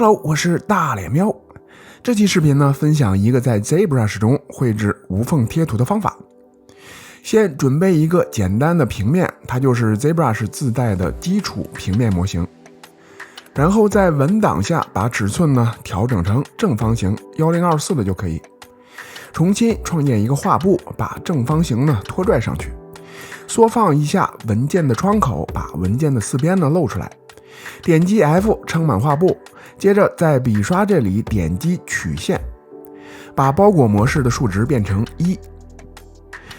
Hello， 我是大脸喵。这期视频呢，分享一个在 ZBrush 中绘制无缝贴图的方法。先准备一个简单的平面，它就是 ZBrush 自带的基础平面模型。然后在文档下把尺寸呢调整成正方形1024的就可以。重新创建一个画布，把正方形呢拖拽上去，缩放一下文件的窗口，把文件的四边呢露出来。点击 F 撑满画布，接着在笔刷这里点击曲线，把包裹模式的数值变成1。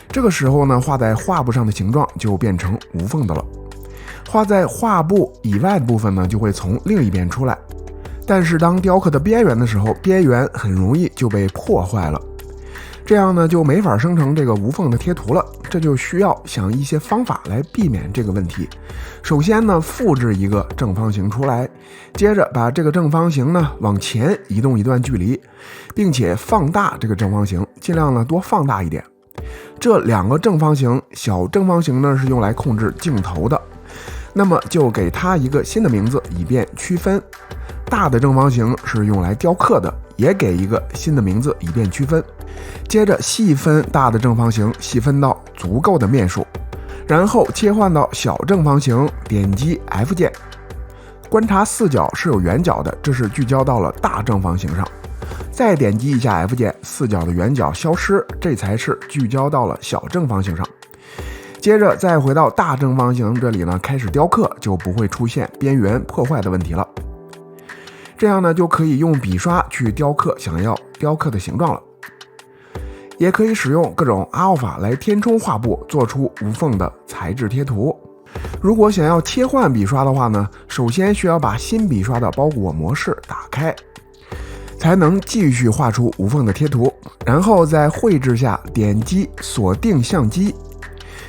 这个时候呢，画在画布上的形状就变成无缝的了。画在画布以外的部分呢，就会从另一边出来。但是当雕刻的边缘的时候，边缘很容易就被破坏了，这样呢就没法生成这个无缝的贴图了。这就需要想一些方法来避免这个问题。首先呢，复制一个正方形出来，接着把这个正方形呢往前移动一段距离，并且放大这个正方形，尽量呢多放大一点。这两个正方形，小正方形呢是用来控制镜头的，那么就给它一个新的名字以便区分。大的正方形是用来雕刻的，也给一个新的名字以便区分。接着细分大的正方形，细分到足够的面数，然后切换到小正方形，点击 F 键，观察四角是有圆角的，这是聚焦到了大正方形上。再点击一下 F 键，四角的圆角消失，这才是聚焦到了小正方形上。接着再回到大正方形这里呢，开始雕刻，就不会出现边缘破坏的问题了。这样呢，就可以用笔刷去雕刻想要雕刻的形状了。也可以使用各种阿尔法来填充画布，做出无缝的材质贴图。如果想要切换笔刷的话呢，首先需要把新笔刷的包裹模式打开，才能继续画出无缝的贴图。然后在绘制下点击锁定相机，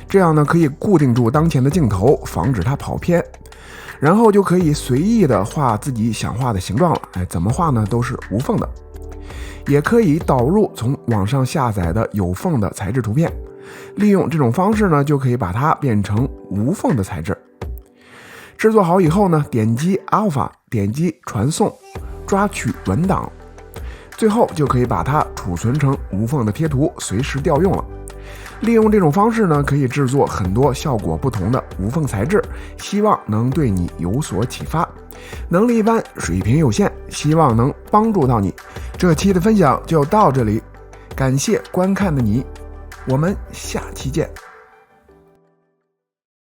这样呢可以固定住当前的镜头，防止它跑偏。然后就可以随意的画自己想画的形状了。怎么画呢？都是无缝的。也可以导入从网上下载的有缝的材质图片，利用这种方式呢，就可以把它变成无缝的材质。制作好以后呢，点击 Alpha， 点击传送，抓取文档，最后就可以把它储存成无缝的贴图，随时调用了。利用这种方式呢，可以制作很多效果不同的无缝材质，希望能对你有所启发。能力一般，水平有限，希望能帮助到你。这期的分享就到这里，感谢观看的你，我们下期见。